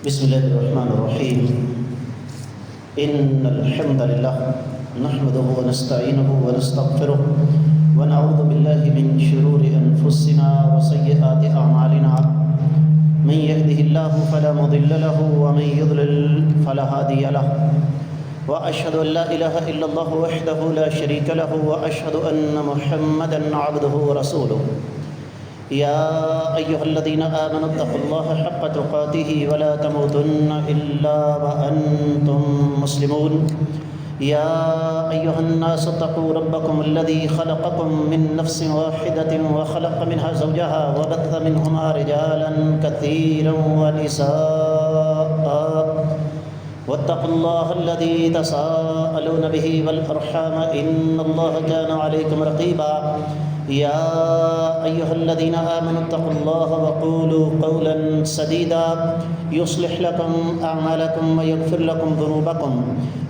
بسم الله الرحمن الرحيم إن الحمد لله نحمده ونستعينه ونستغفره ونعوذ بالله من شرور أنفسنا وسيئات أعمالنا من يهده الله فلا مضل له ومن يضلل فلا هادي له وأشهد أن لا إله إلا الله وحده لا شريك له وأشهد أن محمدا عبده ورسوله يا أيها الذين آمنوا اتقوا الله حق تقاته ولا تموتن إلا وأنتم مسلمون يا أيها الناس اتقوا ربكم الذي خلقكم من نفس واحدة وخلق منها زوجها وبث منهما رجالا كثيرا ونساء واتقوا الله الذي تساءلون به والأرحام إن الله كان عليكم رقيبا يا أيها الذين آمنوا اتقوا الله وقولوا قولا سديدا يصلح لكم أعمالكم ويغفر لكم ذنوبكم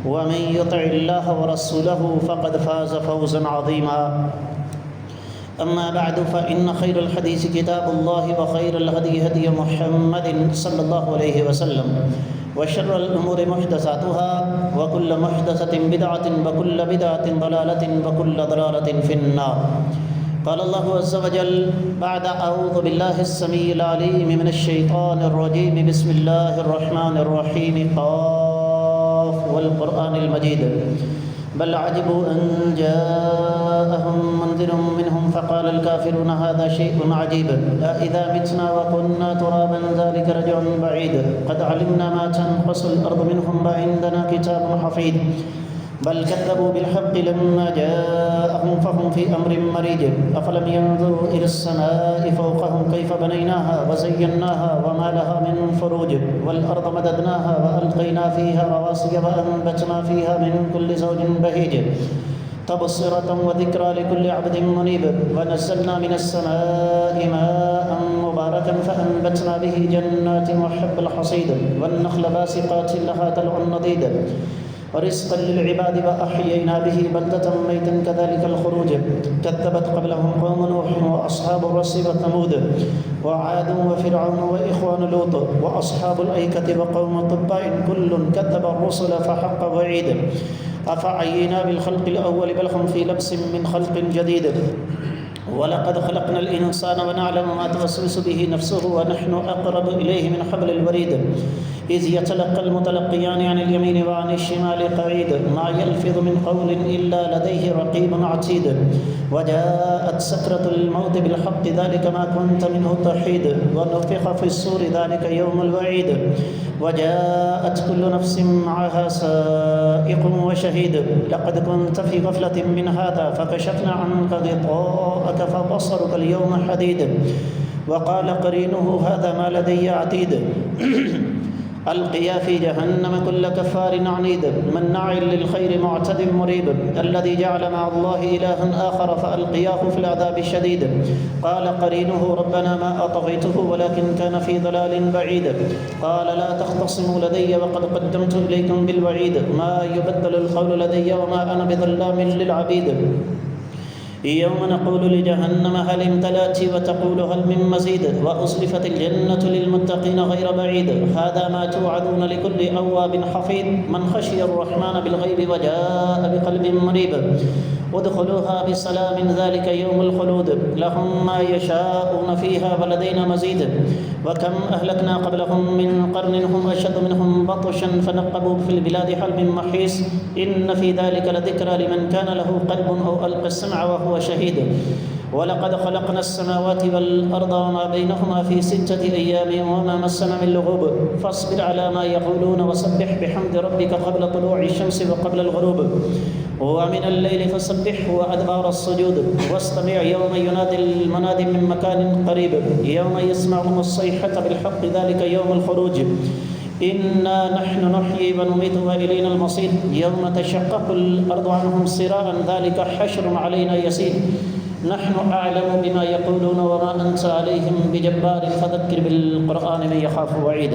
ومن يطع الله ورسوله فقد فاز فوزا عظيما أما بعد فإن خير الحديث كتاب الله وخير الهدي هدي محمد صلى الله عليه وسلم وشر الأمور محدثاتها وكل محدثة بدعة وكل بدعة ضلالة وكل ضلالة في النار قال الله عز وجل بعد أعوذ بالله السميع العليم من الشيطان الرجيم بسم الله الرحمن الرحيم قاف والقرآن المجيد بل عجبوا أن جاءهم منذر منهم فقال الكافرون هذا شيء عجيب أإذا متنا وكنا ترابا ذلك رجع بعيد قد علمنا ما تنقص الأرض منهم وعندنا كتاب حفيظ بل كذبوا بالحق لما جاءهم فهم في أمر مريج أفلم ينظروا إلى السماء فوقهم كيف بنيناها وزيناها وما لها من فروج والأرض مددناها وألقينا فيها رواسي وأنبتنا فيها من كل زوج بهيج تبصرة وذكرى لكل عبد منيب ونزلنا من السماء ماء مباركا فأنبتنا به جنات وحب الحصيد والنخل باسقات لها طلع نضيد ورزقا للعباد وأحيينا به بلدة ميتا كذلك الخروج كذبت قبلهم قوم نوح وأصحاب الرس وثمود وعاد وفرعون وإخوان لوط وأصحاب الأيكة وقوم تبع كل كذب الرسل فحق وعيد أفعينا بالخلق الأول بل هم في لبس من خلق جديد ولقد خلقنا الإنسان ونعلم ما توسوس به نفسه ونحن أقرب إليه من حبل الوريد إذ يتلقى المتلقيان عن اليمين وعن الشمال قعيد ما يلفظ من قول إلا لديه رقيب عتيد وجاءت سكرة الموت بالحق ذلك ما كنت منه تحيد ونفخ في الصور ذلك يوم الوعيد وجاءت كل نفس معها سائق وشهيد لقد كنت في غفلة من هذا فكشفنا عنك غطاءك فبصرك اليوم حديد وقال قرينه هذا ما لدي عتيد ألقيا في جهنم كل كفار عنيد مناع للخير معتد مريب الذي جعل مع الله إلها آخر فألقياه في العذاب الشديد قال قرينه ربنا ما أطغيته ولكن كان في ضلال بعيد قال لا تختصموا لدي وقد قدمت إليكم بالوعيد ما يبدل القول لدي وما أنا بظلام للعبيد يوم نقول لجهنم هل امتلأت وتقول هل من مزيد وأزلفت الجنة للمتقين غير بعيد هذا ما توعدون لكل أواب حفيظ من خشي الرحمن بالغيب وجاء بقلب منيب ادخلوها بسلام ذلك يوم الخلود لهم ما يشاءون فيها ولدينا مزيد وكم أهلكنا قبلهم من قرن هم أشد منهم بطشا فنقبوا في البلاد هل من محيص إن في ذلك لذكرى لمن كان له قلب أو ألقى السمع وهو شهيد ولقد خلقنا السماوات والأرض وما بينهما في 6 أيام وما مسنا من لغوب فاصبر على ما يقولون وسبح بحمد ربك قبل طلوع الشمس وقبل الغروب ومن الليل فسبحه وأدبار السجود واستمع يوم ينادي المناد من مكان قريب يوم يسمعهم الصيحة بالحق ذلك يوم الخروج إنا نحن نحيي ونميت وإلينا المصير يوم تشقق الأرض عنهم سراعا ذلك حشر علينا يسير نحن أعلم بما يقولون وما أنت عليهم بجبار فذكر بالقرآن من يخاف وعيد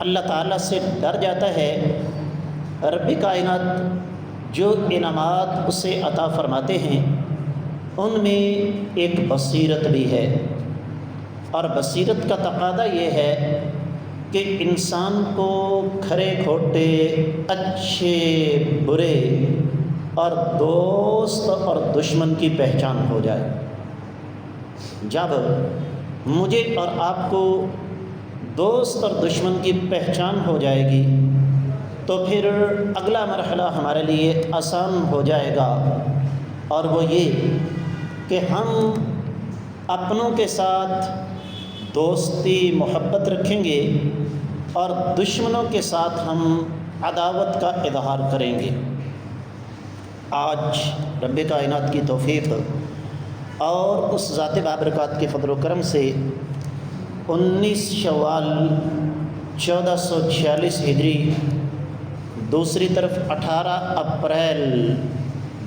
اللہ تعالیٰ سے ڈر جاتا ہے، رب کائنات جو انعامات اسے عطا فرماتے ہیں ان میں ایک بصیرت بھی ہے، اور بصیرت کا تقاضا یہ ہے کہ انسان کو کھرے کھوٹے، اچھے برے اور دوست اور دشمن کی پہچان ہو جائے۔ جب مجھے اور آپ کو دوست اور دشمن کی پہچان ہو جائے گی تو پھر اگلا مرحلہ ہمارے لیے آسان ہو جائے گا، اور وہ یہ کہ ہم اپنوں کے ساتھ دوستی محبت رکھیں گے اور دشمنوں کے ساتھ ہم عداوت کا اظہار کریں گے۔ آج رب کائنات کی توفیق اور اس ذات بابرکات کے فضل و کرم سے 19 شوال 1446 ہجری، دوسری طرف 18 اپریل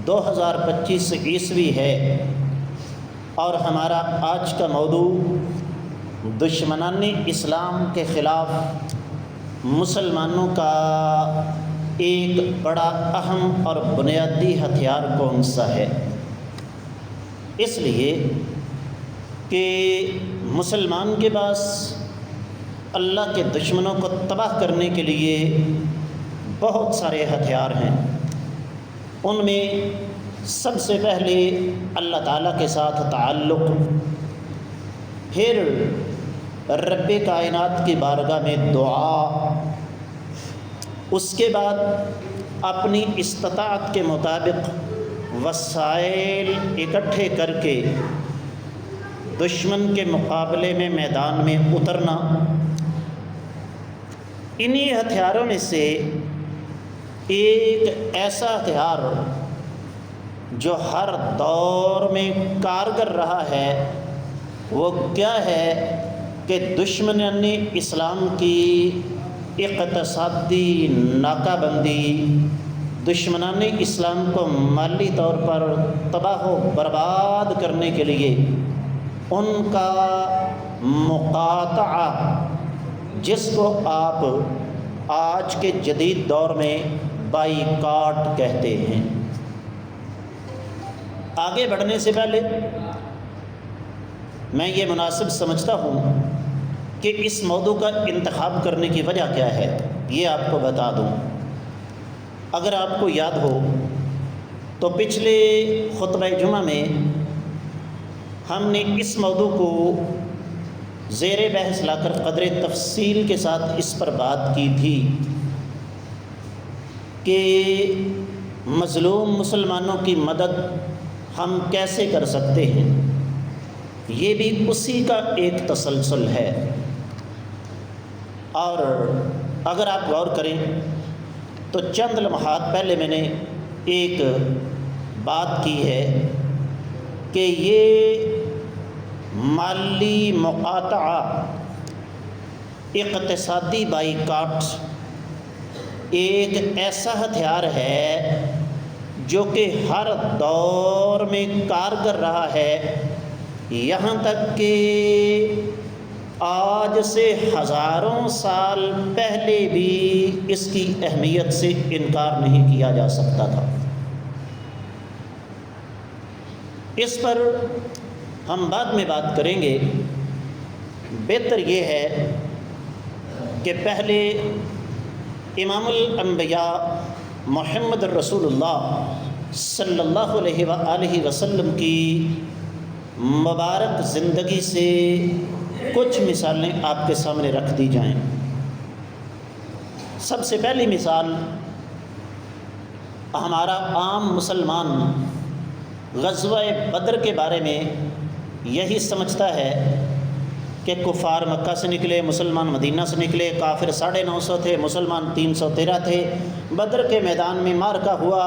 2025 عیسوی ہے، اور ہمارا آج کا موضوع دشمنان اسلام کے خلاف مسلمانوں کا ایک بڑا اہم اور بنیادی ہتھیار کون سا ہے۔ اس لیے کہ مسلمان کے پاس اللہ کے دشمنوں کو تباہ کرنے کے لیے بہت سارے ہتھیار ہیں۔ ان میں سب سے پہلے اللہ تعالیٰ کے ساتھ تعلق، پھر رب کائنات کی بارگاہ میں دعا، اس کے بعد اپنی استطاعت کے مطابق وسائل اکٹھے کر کے دشمن کے مقابلے میں میدان میں اترنا۔ انہی ہتھیاروں میں سے ایک ایسا ہتھیار جو ہر دور میں کارگر رہا ہے وہ کیا ہے کہ دشمنان اسلام کی اقتصادی ناکہ بندی، دشمنان اسلام کو مالی طور پر تباہ و برباد کرنے کے لیے ان کا مقاطعہ، جس کو آپ آج کے جدید دور میں بائیکاٹ کہتے ہیں۔ آگے بڑھنے سے پہلے میں یہ مناسب سمجھتا ہوں کہ اس موضوع کا انتخاب کرنے کی وجہ کیا ہے، یہ آپ کو بتا دوں۔ اگر آپ کو یاد ہو تو پچھلے خطبہ جمعہ میں ہم نے اس موضوع کو زیر بحث لا کر قدر تفصیل کے ساتھ اس پر بات کی تھی کہ مظلوم مسلمانوں کی مدد ہم کیسے کر سکتے ہیں۔ یہ بھی اسی کا ایک تسلسل ہے، اور اگر آپ غور کریں تو چند لمحات پہلے میں نے ایک بات کی ہے کہ یہ مالی مقاطعہ، اقتصادی بائیکاٹ ایک ایسا ہتھیار ہے جو کہ ہر دور میں کارگر رہا ہے، یہاں تک کہ آج سے ہزاروں سال پہلے بھی اس کی اہمیت سے انکار نہیں کیا جا سکتا تھا۔ اس پر ہم بعد میں بات کریں گے۔ بہتر یہ ہے کہ پہلے امام الانبیاء محمد رسول اللہ صلی اللہ علیہ وآلہ وسلم کی مبارک زندگی سے کچھ مثالیں آپ کے سامنے رکھ دی جائیں۔ سب سے پہلی مثال، ہمارا عام مسلمان غزوہ بدر کے بارے میں یہی سمجھتا ہے کہ کفار مکہ سے نکلے، مسلمان مدینہ سے نکلے، کافر 950 تھے، مسلمان 313 تھے، بدر کے میدان میں معرکہ ہوا،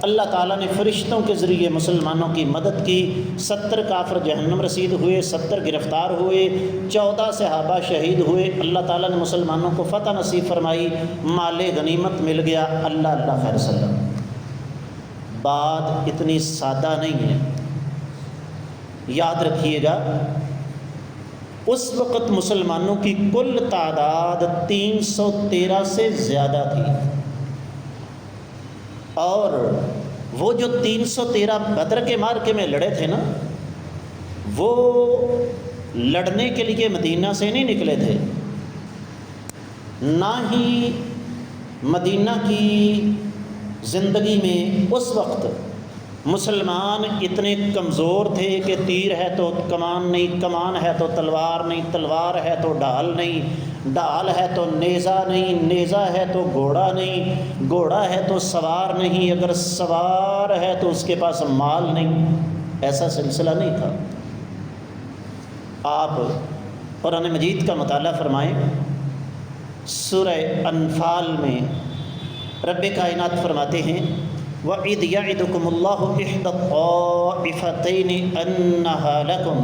اللہ تعالیٰ نے فرشتوں کے ذریعے مسلمانوں کی مدد کی، 70 کافر جہنم رسید ہوئے، 70 گرفتار ہوئے، 14 صحابہ شہید ہوئے، اللہ تعالیٰ نے مسلمانوں کو فتح نصیب فرمائی، مال غنیمت مل گیا۔ اللہ خیر وسلم۔ بات اتنی سادہ نہیں ہے، یاد رکھیے گا اس وقت مسلمانوں کی کل تعداد 313 سے زیادہ تھی، اور وہ جو 313 بدر کے معرکے میں لڑے تھے نا، وہ لڑنے کے لیے مدینہ سے نہیں نکلے تھے، نہ ہی مدینہ کی زندگی میں اس وقت مسلمان اتنے کمزور تھے کہ تیر ہے تو کمان نہیں، کمان ہے تو تلوار نہیں، تلوار ہے تو ڈھال نہیں، ڈھال ہے تو نیزہ نہیں، نیزہ ہے تو گھوڑا نہیں، گھوڑا ہے تو سوار نہیں، اگر سوار ہے تو اس کے پاس مال نہیں، ایسا سلسلہ نہیں تھا۔ آپ قرآن مجید کا مطالعہ فرمائیں، سورہ انفال میں رب کائنات فرماتے ہیں وَإِذْ يَعِدُكُمُ اللَّهُ إِحْدَى الطَّائِفَتَيْنِ أَنَّهَا لَكُمْ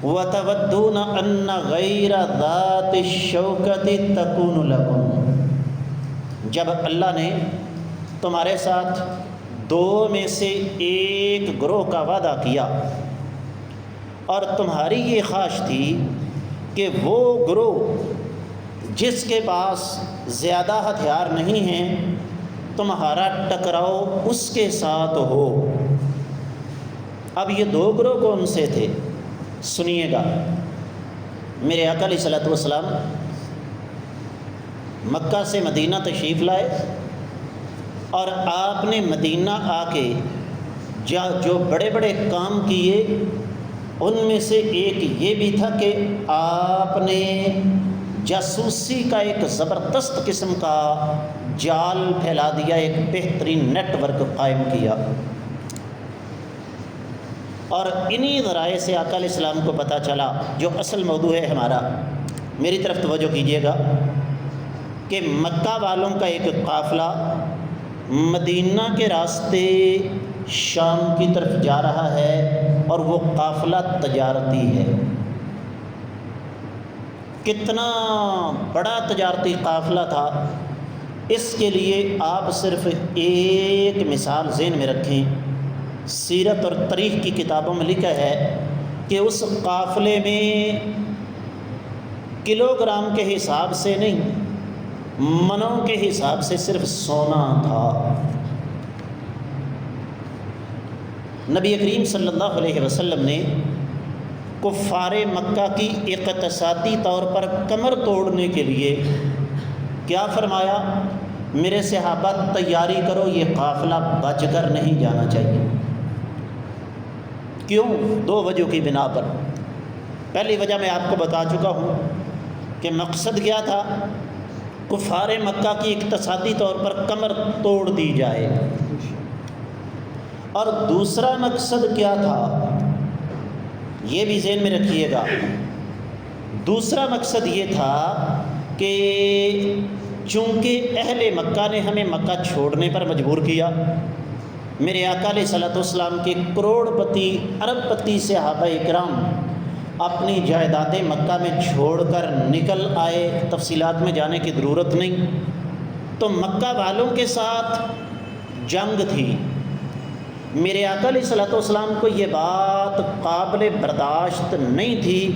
وَتَوَدُّونَ أَنَّ غَيْرَ ذَاتِ الشَّوْكَةِ تَكُونُ لَكُمْ، جب اللہ نے تمہارے ساتھ دو میں سے ایک گروہ کا وعدہ کیا اور تمہاری یہ خواہش تھی کہ وہ گروہ جس کے پاس زیادہ ہتھیار نہیں ہیں تمہارا ٹکراؤ اس کے ساتھ ہو۔ اب یہ دو گروہ کون سے تھے؟ سنیے گا، میرے آقا علیہ الصلوۃ والسلام مکہ سے مدینہ تشریف لائے، اور آپ نے مدینہ آ کے جو بڑے بڑے کام کیے ان میں سے ایک یہ بھی تھا کہ آپ نے جاسوسی کا ایک زبردست قسم کا جال پھیلا دیا، ایک بہترین نیٹ ورک قائم کیا، اور انہی ذرائع سے آقا علیہ السلام کو پتہ چلا، جو اصل موضوع ہے ہمارا، میری طرف توجہ کیجیے گا، کہ مکہ والوں کا ایک قافلہ مدینہ کے راستے شام کی طرف جا رہا ہے، اور وہ قافلہ تجارتی ہے۔ کتنا بڑا تجارتی قافلہ تھا، اس کے لیے آپ صرف ایک مثال ذہن میں رکھیں۔ سیرت اور تاریخ کی کتابوں میں لکھا ہے کہ اس قافلے میں کلو گرام کے حساب سے نہیں، منوں کے حساب سے صرف سونا تھا۔ نبی کریم صلی اللہ علیہ وسلم نے کفار مکہ کی اقتصادی طور پر کمر توڑنے کے لیے کیا فرمایا؟ میرے صحابہ تیاری کرو، یہ قافلہ بچ کر نہیں جانا چاہیے۔ کیوں؟ دو وجہ کی بنا پر۔ پہلی وجہ میں آپ کو بتا چکا ہوں کہ مقصد کیا تھا، کفار مکہ کی اقتصادی طور پر کمر توڑ دی جائے، اور دوسرا مقصد کیا تھا یہ بھی ذہن میں رکھیے گا۔ دوسرا مقصد یہ تھا کہ چونکہ اہل مکہ نے ہمیں مکہ چھوڑنے پر مجبور کیا، میرے آقا علیہ الصلوۃ والسلام کے کروڑ پتی ارب پتی صحابہ کرام اپنی جائیدادیں مکہ میں چھوڑ کر نکل آئے، تفصیلات میں جانے کی ضرورت نہیں۔ تو مکہ والوں کے ساتھ جنگ تھی۔ میرے آقا علیہ الصلوۃ والسلام کو یہ بات قابل برداشت نہیں تھی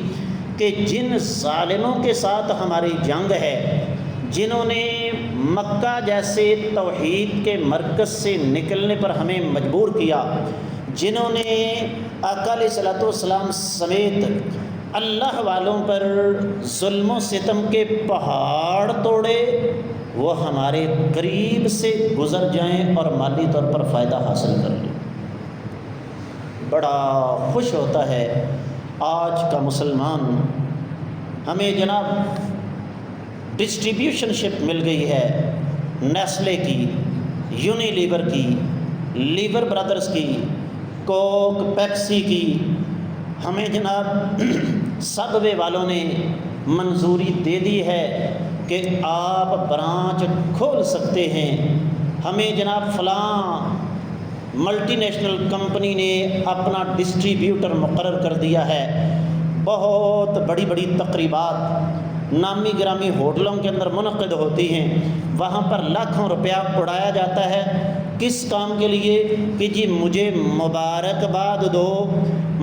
کہ جن ظالموں کے ساتھ ہماری جنگ ہے، جنہوں نے مکہ جیسے توحید کے مرکز سے نکلنے پر ہمیں مجبور کیا، جنہوں نے آقا علیہ الصلوۃ والسلام سمیت اللہ والوں پر ظلم و ستم کے پہاڑ توڑے، وہ ہمارے قریب سے گزر جائیں اور مالی طور پر فائدہ حاصل کر لیں۔ بڑا خوش ہوتا ہے آج کا مسلمان، ہمیں جناب ڈسٹریبیوشن شپ مل گئی ہے، نیسلے کی، یونی لیور کی، لیور برادرز کی، کوک، پیپسی کی، ہمیں جناب سب وے والوں نے منظوری دے دی ہے کہ آپ برانچ کھول سکتے ہیں۔ ہمیں جناب فلاں ملٹی نیشنل کمپنی نے اپنا ڈسٹریبیوٹر مقرر کر دیا ہے۔ بہت بڑی بڑی تقریبات نامی گرامی ہوٹلوں کے اندر منعقد ہوتی ہیں، وہاں پر لاکھوں روپیہ اڑایا جاتا ہے۔ کس کام کے لیے؟ کہ جی مجھے مبارکباد دو،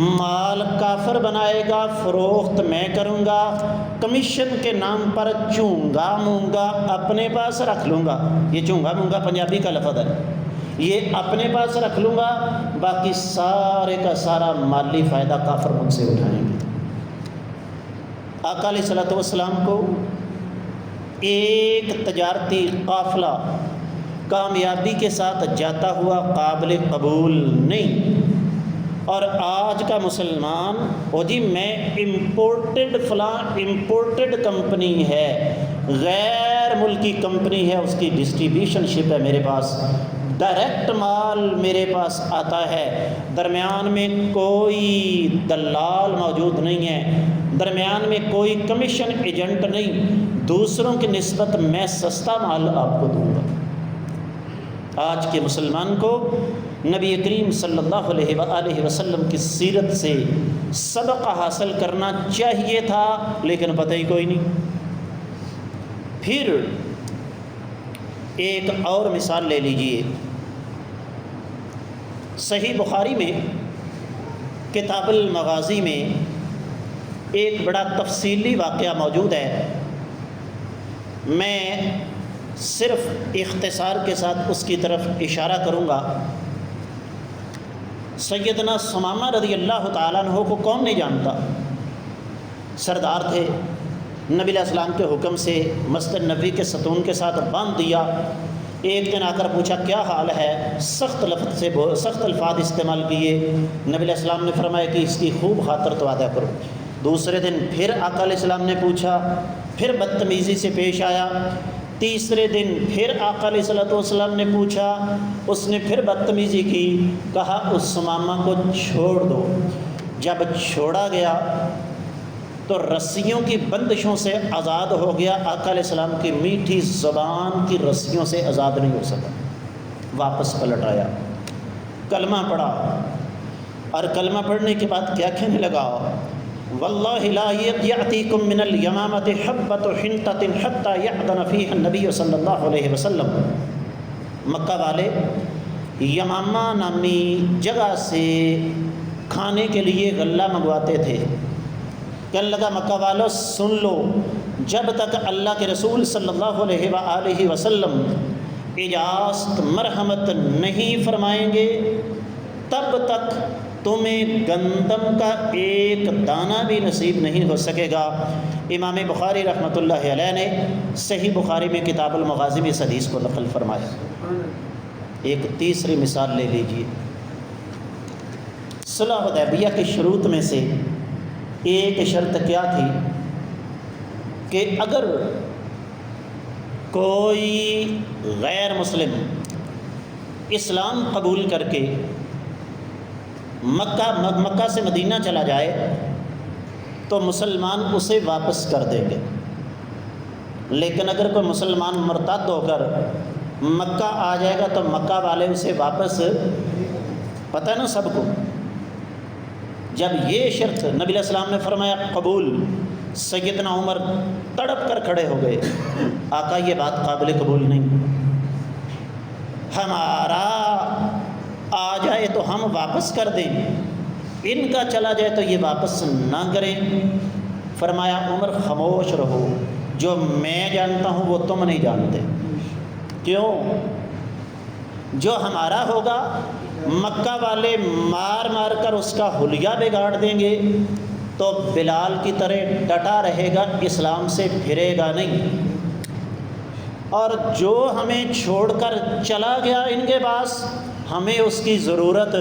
مال کافر بنائے گا، فروخت میں کروں گا، کمیشن کے نام پر چونگا مونگا اپنے پاس رکھ لوں گا. یہ چونگا مونگا پنجابی کا لفظ ہے، یہ اپنے پاس رکھ لوں گا، باقی سارے کا سارا مالی فائدہ کافر مجھ سے اٹھائیں گے. آقا علیہ الصلوۃ والسلام کو ایک تجارتی قافلہ کامیابی کے ساتھ جاتا ہوا قابل قبول نہیں. اور آج کا مسلمان او جی میں امپورٹڈ فلاں امپورٹڈ کمپنی ہے، غیر ملکی کمپنی ہے، اس کی ڈسٹریبیوشن شپ ہے میرے پاس، ڈائریکٹ مال میرے پاس آتا ہے، درمیان میں کوئی دلال موجود نہیں ہے، درمیان میں کوئی کمیشن ایجنٹ نہیں، دوسروں کی نسبت میں سستا مال آپ کو دوں گا. آج کے مسلمان کو نبی کریم صلی اللہ علیہ وآلہ وسلم کی سیرت سے سبق حاصل کرنا چاہیے تھا، لیکن پتہ ہی کوئی نہیں. پھر ایک اور مثال لے لیجئے. صحیح بخاری میں کتاب المغازی میں ایک بڑا تفصیلی واقعہ موجود ہے. میں صرف اختصار کے ساتھ اس کی طرف اشارہ کروں گا. سیدنا ثمامہ رضی اللہ تعالیٰ عنہ کو کون نہیں جانتا؟ سردار تھے، نبی علیہ السلام کے حکم سے مسجد نبوی کے ستون کے ساتھ باندھ دیا. ایک دن آ کر پوچھا کیا حال ہے، سخت الفاظ استعمال کیے. نبی علیہ السلام نے فرمایا کہ اس کی خوب خاطر تو ادا کرو. دوسرے دن پھر آقا علیہ السلام نے پوچھا، پھر بدتمیزی سے پیش آیا. تیسرے دن پھر آقا علیہ السلام نے پوچھا، اس نے پھر بدتمیزی کی، کہا اس ثمامہ کو چھوڑ دو. جب چھوڑا گیا تو رسیوں کی بندشوں سے آزاد ہو گیا. آقا علیہ السلام کی میٹھی زبان کی رسیوں سے آزاد نہیں ہو سکا. واپس پلٹ آیا، کلمہ پڑھا، اور کلمہ پڑھنے کے بعد کیا کہنے لگا؟ واللہ لا یأتیکم من الیمامۃ حبۃ حنطۃ حتیٰ یأذن فیہا النبی صلی اللہ علیہ وسلم. مکہ والے یمامہ نامی جگہ سے کھانے کے لیے غلہ منگواتے تھے. کہنے لگا مکہ والو سن لو، جب تک اللہ کے رسول صلی اللہ علیہ وآلہ وسلم اجازت مرحمت نہیں فرمائیں گے تب تک تمہیں گندم کا ایک دانہ بھی نصیب نہیں ہو سکے گا. امام بخاری رحمۃ اللہ علیہ نے صحیح بخاری میں کتاب المغازی میں اس حدیث کو نقل فرمایا. ایک تیسری مثال لے لیجیے. صلح حدیبیہ کی شروط میں سے ایک شرط کیا تھی کہ اگر کوئی غیر مسلم اسلام قبول کر کے مکہ سے مدینہ چلا جائے تو مسلمان اسے واپس کر دیں گے. لیکن اگر کوئی مسلمان مرتد ہو کر مکہ آ جائے گا تو مکہ والے اسے واپس، پتہ ہے نا سب کو. جب یہ شرط نبی علیہ السلام نے فرمایا قبول، سیدنا عمر تڑپ کر کھڑے ہو گئے. آقا یہ بات قابل قبول نہیں، ہمارا آ جائے تو ہم واپس کر دیں، ان کا چلا جائے تو یہ واپس نہ کریں. فرمایا عمر خاموش رہو، جو میں جانتا ہوں وہ تم نہیں جانتے. کیوں؟ جو ہمارا ہوگا مکہ والے مار مار کر اس کا حلیہ بگاڑ دیں گے تو بلال کی طرح ڈٹا رہے گا، اسلام سے پھرے گا نہیں. اور جو ہمیں چھوڑ کر چلا گیا ان کے پاس، ہمیں اس کی ضرورت.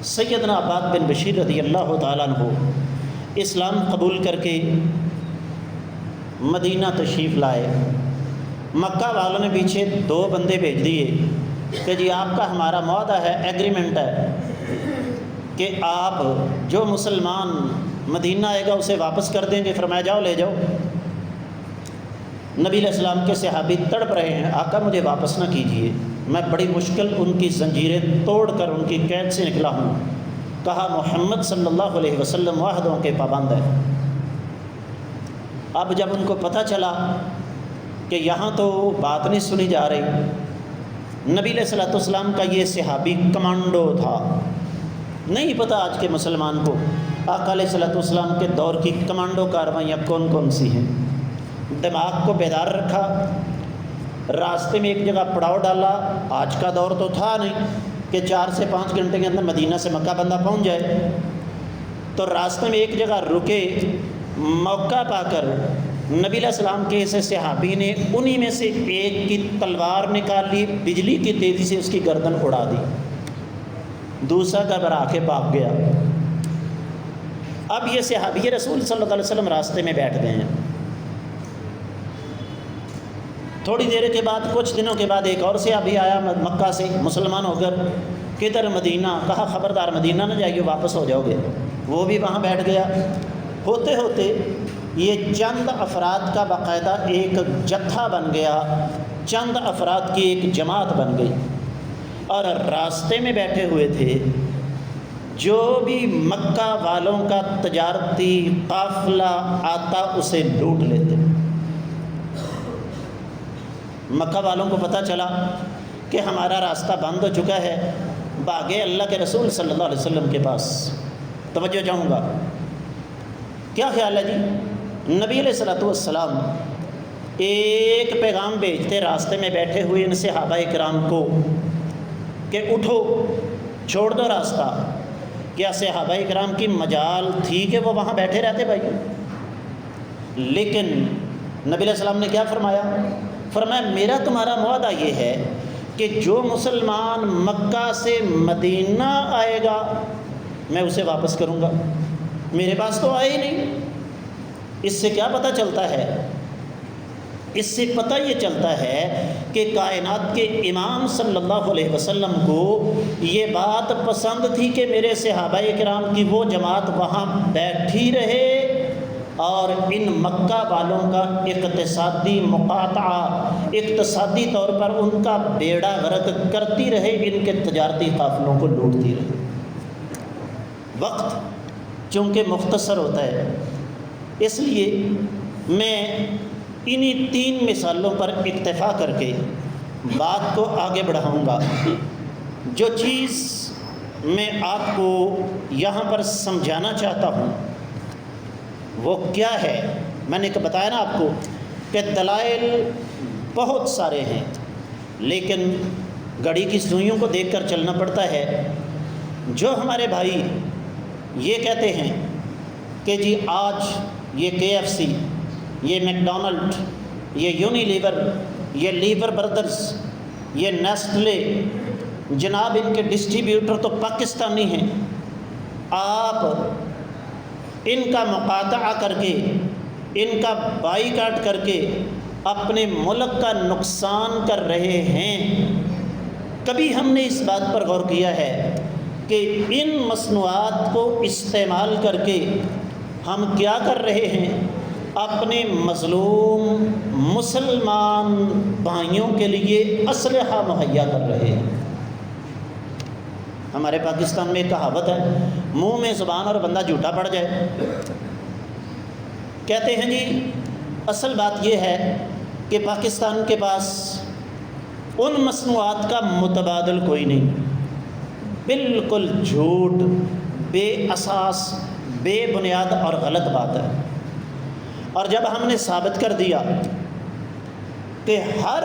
سیدنا عباد بن بشیر رضی اللہ تعالیٰ عنہ اسلام قبول کر کے مدینہ تشریف لائے. مکہ والوں نے پیچھے 2 بندے بھیج دیے کہ جی آپ کا ہمارا معاہدہ ہے، ایگریمنٹ ہے کہ آپ جو مسلمان مدینہ آئے گا اسے واپس کر دیں گے. فرمایا جاؤ لے جاؤ. نبی علیہ السلام کے صحابی تڑپ رہے ہیں، آقا مجھے واپس نہ کیجیے، میں بڑی مشکل ان کی زنجیریں توڑ کر ان کی قید سے نکلا ہوں. کہا محمد صلی اللہ علیہ وسلم معاہدوں کے پابند ہے. اب جب ان کو پتہ چلا کہ یہاں تو بات نہیں سنی جا رہی، نبی علیہ الصلوۃ والسلام کا یہ صحابی کمانڈو تھا. نہیں پتہ آج کے مسلمان کو آقا علیہ الصلوۃ والسلام کے دور کی کمانڈو کارروائیاں کون کون سی ہیں. دماغ کو بیدار رکھا، راستے میں ایک جگہ پڑاؤ ڈالا. آج کا دور تو تھا نہیں کہ 4 سے 5 گھنٹے کے اندر مدینہ سے مکہ بندہ پہنچ جائے. تو راستے میں ایک جگہ رکے، موقع پا کر نبی علیہ السلام کے ایسے صحابی نے انہی میں سے ایک کی تلوار نکال لی، بجلی کی تیزی سے اس کی گردن اڑا دی. دوسرا گھبرا کے بھاگ گیا. اب یہ صحابی رسول صلی اللہ علیہ وسلم راستے میں بیٹھ گئے ہیں. تھوڑی دیر کے بعد، کچھ دنوں کے بعد ایک اور صحابی آیا مکہ سے، مسلمان ہو کر. کدھر؟ مدینہ. کہا خبردار مدینہ نہ جائیے، واپس ہو جاؤ گے. وہ بھی وہاں بیٹھ گیا. ہوتے ہوتے یہ چند افراد کا باقاعدہ ایک جتھا بن گیا، چند افراد کی ایک جماعت بن گئی، اور راستے میں بیٹھے ہوئے تھے. جو بھی مکہ والوں کا تجارتی قافلہ آتا اسے لوٹ لیتے. مکہ والوں کو پتہ چلا کہ ہمارا راستہ بند ہو چکا ہے، بھاگے اللہ کے رسول صلی اللہ علیہ وسلم کے پاس. توجہ چاہوں گا، کیا خیال ہے جی؟ نبی علیہ الصلوۃ والسلام ایک پیغام بھیجتے راستے میں بیٹھے ہوئے ان صحابہ کرام کو کہ اٹھو، چھوڑ دو راستہ. کیا صحابہ کرام کی مجال تھی کہ وہ وہاں بیٹھے رہتے بھائی؟ لیکن نبی علیہ السلام نے کیا فرمایا؟ فرمایا میرا تمہارا معاہدہ یہ ہے کہ جو مسلمان مکہ سے مدینہ آئے گا میں اسے واپس کروں گا. میرے پاس تو آئے ہی نہیں. اس سے کیا پتہ چلتا ہے؟ اس سے پتہ یہ چلتا ہے کہ کائنات کے امام صلی اللہ علیہ وسلم کو یہ بات پسند تھی کہ میرے صحابہ کرام کی وہ جماعت وہاں بیٹھی رہے اور ان مکہ والوں کا اقتصادی مقاطعہ، اقتصادی طور پر ان کا بیڑا غرق کرتی رہے، ان کے تجارتی قافلوں کو لوٹتی رہے. وقت چونکہ مختصر ہوتا ہے، اس لیے میں انہی 3 مثالوں پر اکتفا کر کے بات کو آگے بڑھاؤں گا. جو چیز میں آپ کو یہاں پر سمجھانا چاہتا ہوں وہ کیا ہے؟ میں نے بتایا نا آپ کو کہ دلائل بہت سارے ہیں، لیکن گھڑی کی سوئیوں کو دیکھ کر چلنا پڑتا ہے. جو ہمارے بھائی یہ کہتے ہیں کہ جی آج یہ KFC، یہ میکڈونلڈ، یہ یونیلیور، یہ لیور بردرز، یہ نیسٹلے، جناب ان کے ڈسٹریبیوٹر تو پاکستانی ہیں، آپ ان کا مقاطعہ کر کے، ان کا بائیکاٹ کر کے اپنے ملک کا نقصان کر رہے ہیں. کبھی ہم نے اس بات پر غور کیا ہے کہ ان مصنوعات کو استعمال کر کے ہم کیا کر رہے ہیں؟ اپنے مظلوم مسلمان بھائیوں کے لیے اسلحہ مہیا کر رہے ہیں. ہمارے پاکستان میں ایک کہاوت ہے، منہ میں زبان اور بندہ جھوٹا پڑ جائے. کہتے ہیں جی اصل بات یہ ہے کہ پاکستان کے پاس ان مصنوعات کا متبادل کوئی نہیں. بالکل جھوٹ، بے اساس، بے بنیاد اور غلط بات ہے. اور جب ہم نے ثابت کر دیا کہ ہر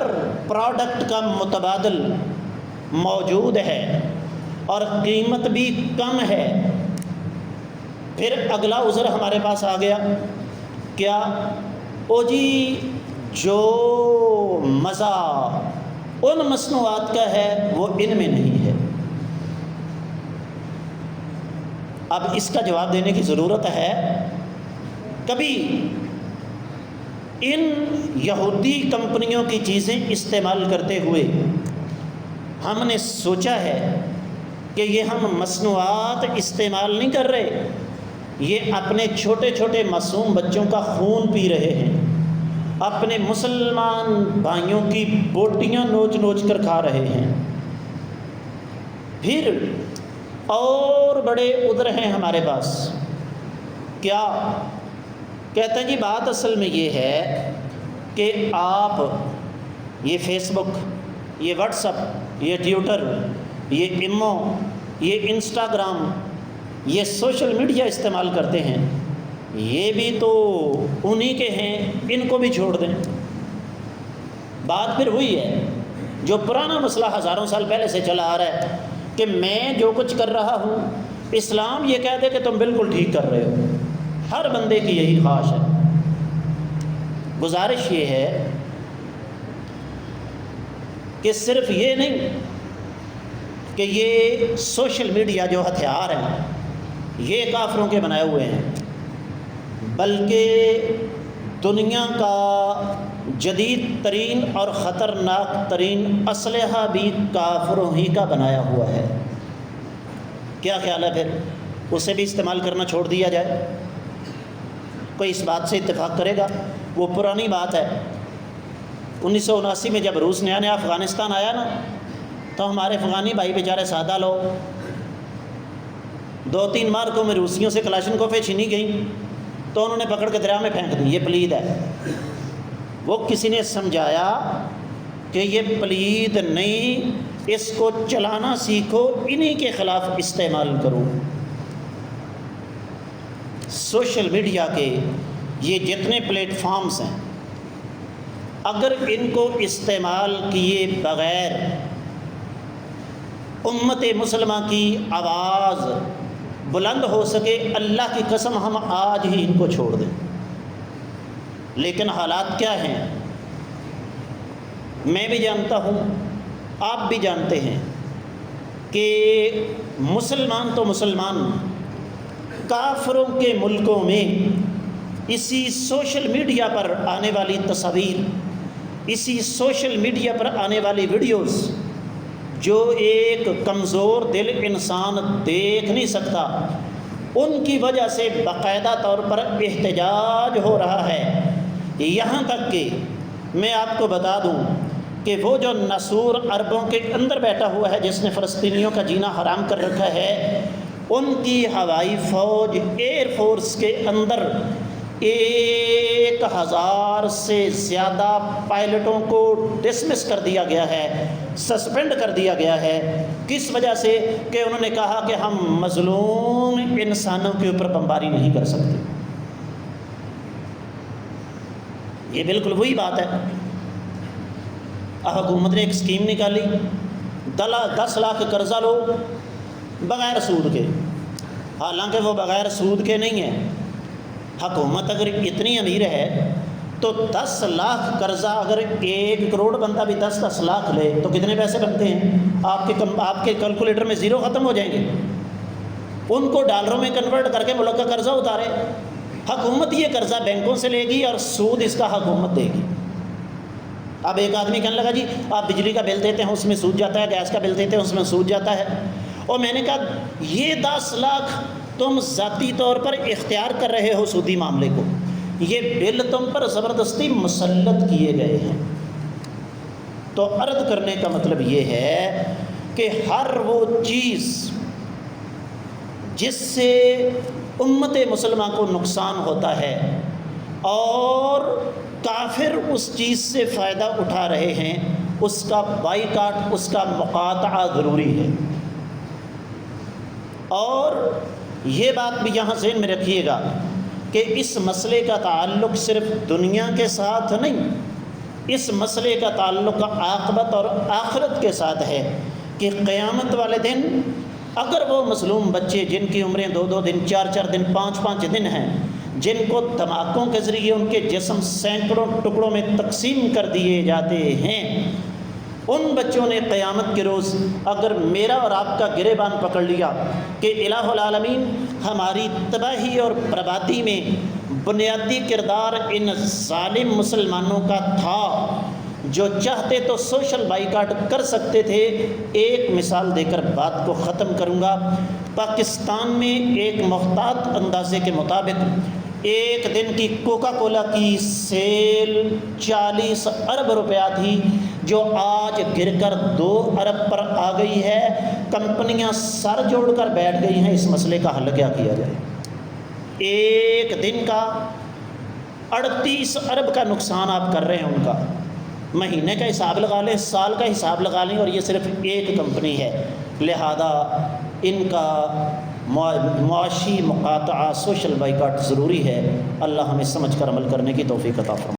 پروڈکٹ کا متبادل موجود ہے اور قیمت بھی کم ہے، پھر اگلا عذر ہمارے پاس آ گیا، کیا؟ او جی جو مزہ ان مصنوعات کا ہے وہ ان میں نہیں ہے. اب اس کا جواب دینے کی ضرورت ہے. کبھی ان یہودی کمپنیوں کی چیزیں استعمال کرتے ہوئے ہم نے سوچا ہے کہ یہ ہم مصنوعات استعمال نہیں کر رہے، یہ اپنے چھوٹے چھوٹے معصوم بچوں کا خون پی رہے ہیں، اپنے مسلمان بھائیوں کی بوٹیاں نوچ نوچ کر کھا رہے ہیں. پھر اور بڑے عذر ہیں ہمارے پاس. کیا کہتے ہیں جی؟ بات اصل میں یہ ہے کہ آپ یہ فیس بک، یہ واٹس اپ، یہ ٹویٹر، یہ ایمو، یہ انسٹاگرام، یہ سوشل میڈیا استعمال کرتے ہیں، یہ بھی تو انہی کے ہیں، ان کو بھی چھوڑ دیں۔ بات پھر ہوئی ہے جو پرانا مسئلہ ہزاروں سال پہلے سے چلا آ رہا ہے کہ میں جو کچھ کر رہا ہوں اسلام یہ کہہ دے کہ تم بالکل ٹھیک کر رہے ہو۔ ہر بندے کی یہی خواہش ہے۔ گزارش یہ ہے کہ صرف یہ نہیں کہ یہ سوشل میڈیا جو ہتھیار ہیں یہ کافروں کے بنائے ہوئے ہیں، بلکہ دنیا کا جدید ترین اور خطرناک ترین اسلحہ بھی کافروں ہی کا بنایا ہوا ہے۔ کیا خیال ہے پھر اسے بھی استعمال کرنا چھوڑ دیا جائے؟ کوئی اس بات سے اتفاق کرے گا؟ وہ پرانی بات ہے۔ 1979 میں جب روس نیا افغانستان آیا نا تو ہمارے افغانی بھائی بیچارے سادہ لوگ 2-3 مارکوں میں روسیوں سے کلاشنکوفیں چھینی گئیں تو انہوں نے پکڑ کے دریا میں پھینک دی، یہ پلید ہے۔ وہ کسی نے سمجھایا کہ یہ پلید نہیں، اس کو چلانا سیکھو، انہی کے خلاف استعمال کرو۔ سوشل میڈیا کے یہ جتنے پلیٹ فارمز ہیں اگر ان کو استعمال کیے بغیر امت مسلمہ کی آواز بلند ہو سکے، اللہ کی قسم ہم آج ہی ان کو چھوڑ دیں۔ لیکن حالات کیا ہیں میں بھی جانتا ہوں، آپ بھی جانتے ہیں کہ مسلمان تو مسلمان کافروں کے ملکوں میں اسی سوشل میڈیا پر آنے والی تصاویر، اسی سوشل میڈیا پر آنے والی ویڈیوز جو ایک کمزور دل انسان دیکھ نہیں سکتا، ان کی وجہ سے باقاعدہ طور پر احتجاج ہو رہا ہے۔ یہاں تک کہ میں آپ کو بتا دوں کہ وہ جو نسور عربوں کے اندر بیٹھا ہوا ہے جس نے فلسطینیوں کا جینا حرام کر رکھا ہے، ان کی ہوائی فوج ایئر فورس کے اندر 1000 سے زیادہ پائلٹوں کو ڈسمس کر دیا گیا ہے، سسپینڈ کر دیا گیا ہے۔ کس وجہ سے؟ کہ انہوں نے کہا کہ ہم مظلوم انسانوں کے اوپر بمباری نہیں کر سکتے۔ یہ بالکل وہی بات ہے۔ حکومت نے ایک اسکیم نکالی، 10 لاکھ قرضہ لو بغیر سود کے، حالانکہ وہ بغیر سود کے نہیں ہے۔ حکومت اگر اتنی امیر ہے تو 10 لاکھ قرضہ اگر 1 کروڑ بندہ بھی 10 لاکھ لے تو کتنے پیسے بنتے ہیں؟ آپ کے کیلکولیٹر میں زیرو ختم ہو جائیں گے۔ ان کو ڈالروں میں کنورٹ کر کے ملک کا قرضہ اتارے۔ حکومت یہ قرضہ بینکوں سے لے گی اور سود اس کا حکومت دے گی۔ اب ایک آدمی کہنے لگا جی آپ بجلی کا بل دیتے ہیں اس میں سود جاتا ہے، گیس کا بل دیتے ہیں اس میں سود جاتا ہے۔ اور میں نے کہا یہ 10 لاکھ تم ذاتی طور پر اختیار کر رہے ہو سودی معاملے کو، یہ بل تم پر زبردستی مسلط کیے گئے ہیں۔ تو عرض کرنے کا مطلب یہ ہے کہ ہر وہ چیز جس سے امت مسلمہ کو نقصان ہوتا ہے اور کافر اس چیز سے فائدہ اٹھا رہے ہیں، اس کا بائیکاٹ، اس کا مقاطعہ ضروری ہے۔ اور یہ بات بھی یہاں ذہن میں رکھیے گا کہ اس مسئلے کا تعلق صرف دنیا کے ساتھ نہیں، اس مسئلے کا تعلق عاقبت اور آخرت کے ساتھ ہے کہ قیامت والے دن اگر وہ مظلوم بچے جن کی عمریں 2-2 دن، 4-4 دن، 5-5 دن ہیں، جن کو دھماکوں کے ذریعے ان کے جسم سینکڑوں ٹکڑوں میں تقسیم کر دیے جاتے ہیں، ان بچوں نے قیامت کے روز اگر میرا اور آپ کا گریبان پکڑ لیا کہ الہ العالمین ہماری تباہی اور بربادی میں بنیادی کردار ان ظالم مسلمانوں کا تھا جو چاہتے تو سوشل بائیکاٹ کر سکتے تھے۔ ایک مثال دے کر بات کو ختم کروں گا۔ پاکستان میں ایک محتاط اندازے کے مطابق ایک دن کی کوکا کولا کی سیل 40 ارب روپیہ تھی، جو آج گر کر 2 ارب پر آ گئی ہے۔ کمپنیاں سر جوڑ کر بیٹھ گئی ہیں، اس مسئلے کا حل کیا کیا جائے۔ ایک دن کا 38 ارب کا نقصان آپ کر رہے ہیں ان کا۔ مہینے کا حساب لگا لیں، سال کا حساب لگا لیں، اور یہ صرف ایک کمپنی ہے، لہذا ان کا معاشی مقاطعہ، سوشل بائیکاٹ ضروری ہے۔ اللہ ہمیں سمجھ کر عمل کرنے کی توفیق عطا فرمائے۔